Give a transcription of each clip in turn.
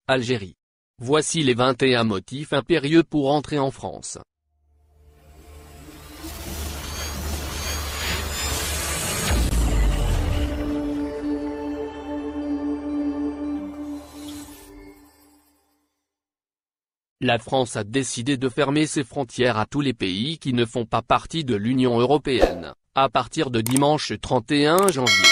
Algérie. Voici les 21 motifs impérieux pour entrer en France. La France a décidé de fermer ses frontières à tous les pays qui ne font pas partie de l'Union européenne, à partir de dimanche 31 janvier.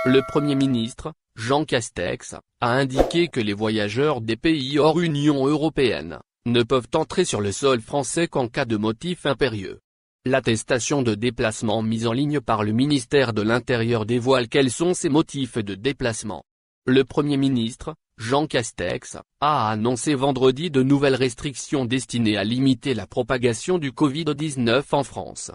Le Premier ministre, Jean Castex, a indiqué que les voyageurs des pays hors Union européenne ne peuvent entrer sur le sol français qu'en cas de motif impérieux. L'attestation de déplacement mise en ligne par le ministère de l'Intérieur dévoile quels sont ces motifs de déplacement. Le Premier ministre, Jean Castex, a annoncé vendredi de nouvelles restrictions destinées à limiter la propagation du Covid-19 en France.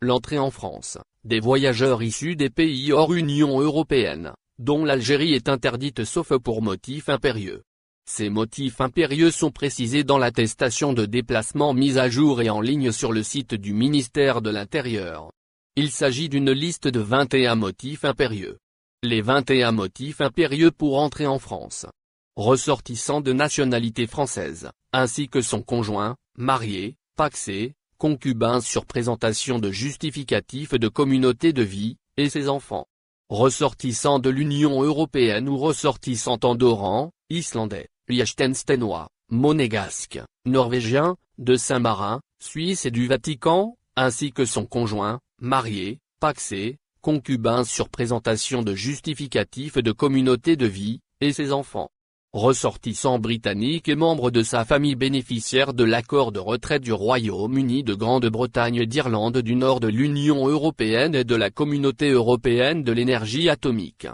L'entrée en France des voyageurs issus des pays hors Union européenne, dont l'Algérie, est interdite sauf pour motif impérieux. Ces motifs impérieux sont précisés dans l'attestation de déplacement mise à jour et en ligne sur le site du ministère de l'Intérieur. Il s'agit d'une liste de 21 motifs impérieux. Les 21 motifs impérieux pour entrer en France. Ressortissant de nationalité française, ainsi que son conjoint, marié, pacsé, concubin sur présentation de justificatif de communauté de vie, et ses enfants. Ressortissant de l'Union européenne ou ressortissant andorran, islandais, liechtensteinois, monégasque, norvégien, de Saint-Marin, Suisse et du Vatican, ainsi que son conjoint, marié, pacsé, concubin sur présentation de justificatif de communauté de vie, et ses enfants. Ressortissant britannique et membre de sa famille bénéficiaire de l'accord de retrait du Royaume-Uni de Grande-Bretagne et d'Irlande du Nord de l'Union européenne et de la Communauté européenne de l'énergie atomique.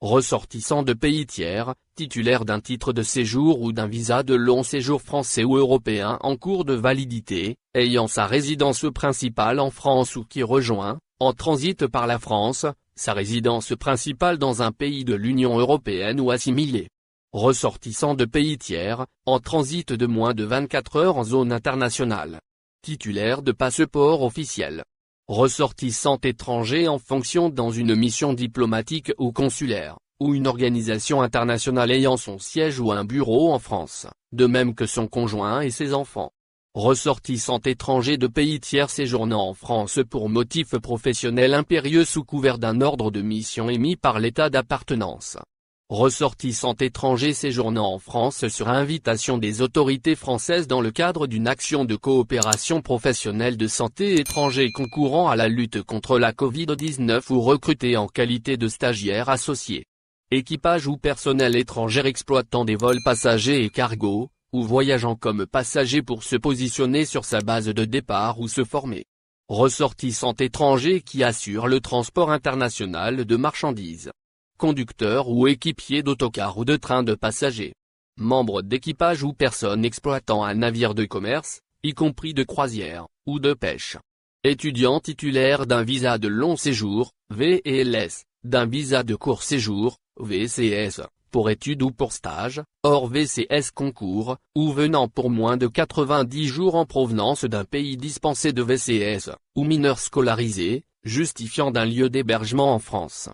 Ressortissant de pays tiers, titulaire d'un titre de séjour ou d'un visa de long séjour français ou européen en cours de validité, ayant sa résidence principale en France ou qui rejoint, en transit par la France, sa résidence principale dans un pays de l'Union européenne ou assimilé. Ressortissant de pays tiers, en transit de moins de 24 heures en zone internationale. Titulaire de passeport officiel. Ressortissant étranger en fonction dans une mission diplomatique ou consulaire, ou une organisation internationale ayant son siège ou un bureau en France, de même que son conjoint et ses enfants. Ressortissant étranger de pays tiers séjournant en France pour motif professionnel impérieux sous couvert d'un ordre de mission émis par l'État d'appartenance. Ressortissant étranger séjournant en France sur invitation des autorités françaises dans le cadre d'une action de coopération professionnelle de santé étranger concourant à la lutte contre la Covid-19 ou recruté en qualité de stagiaire associé. Équipage ou personnel étranger exploitant des vols passagers et cargo, ou voyageant comme passager pour se positionner sur sa base de départ ou se former. Ressortissant étranger qui assure le transport international de marchandises. Conducteur ou équipier d'autocar ou de train de passagers. Membre d'équipage ou personne exploitant un navire de commerce, y compris de croisière, ou de pêche. Étudiant titulaire d'un visa de long séjour, VLS, d'un visa de court séjour, VCS, pour études ou pour stage, hors VCS concours, ou venant pour moins de 90 jours en provenance d'un pays dispensé de VCS, ou mineur scolarisé, justifiant d'un lieu d'hébergement en France.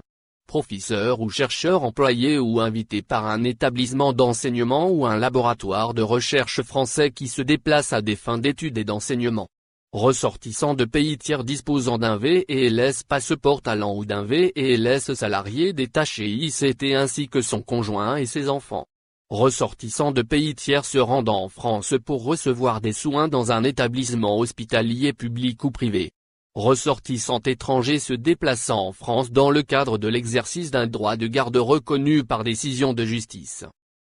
Professeur ou chercheur employé ou invité par un établissement d'enseignement ou un laboratoire de recherche français qui se déplace à des fins d'études et d'enseignement. Ressortissant de pays tiers disposant d'un VLS passeport talent ou d'un VLS salarié détaché ICT ainsi que son conjoint et ses enfants. Ressortissant de pays tiers se rendant en France pour recevoir des soins dans un établissement hospitalier public ou privé. Ressortissant étranger se déplaçant en France dans le cadre de l'exercice d'un droit de garde reconnu par décision de justice.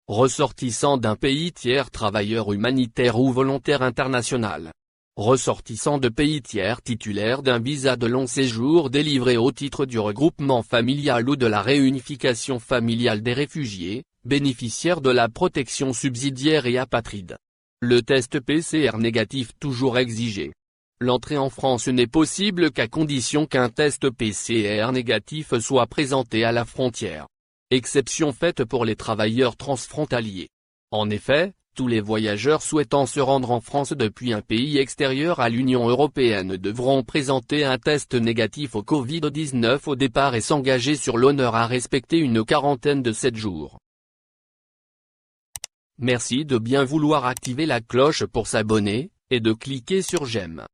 Ressortissant d'un pays tiers travailleur humanitaire ou volontaire international. Ressortissant de pays tiers titulaire d'un visa de long séjour délivré au titre du regroupement familial ou de la réunification familiale des réfugiés, bénéficiaires de la protection subsidiaire et apatrides. Le test PCR négatif toujours exigé. L'entrée en France n'est possible qu'à condition qu'un test PCR négatif soit présenté à la frontière. Exception faite pour les travailleurs transfrontaliers. En effet, tous les voyageurs souhaitant se rendre en France depuis un pays extérieur à l'Union européenne devront présenter un test négatif au Covid-19 au départ et s'engager sur l'honneur à respecter une quarantaine de 7 jours. Merci de bien vouloir activer la cloche pour s'abonner, et de cliquer sur j'aime.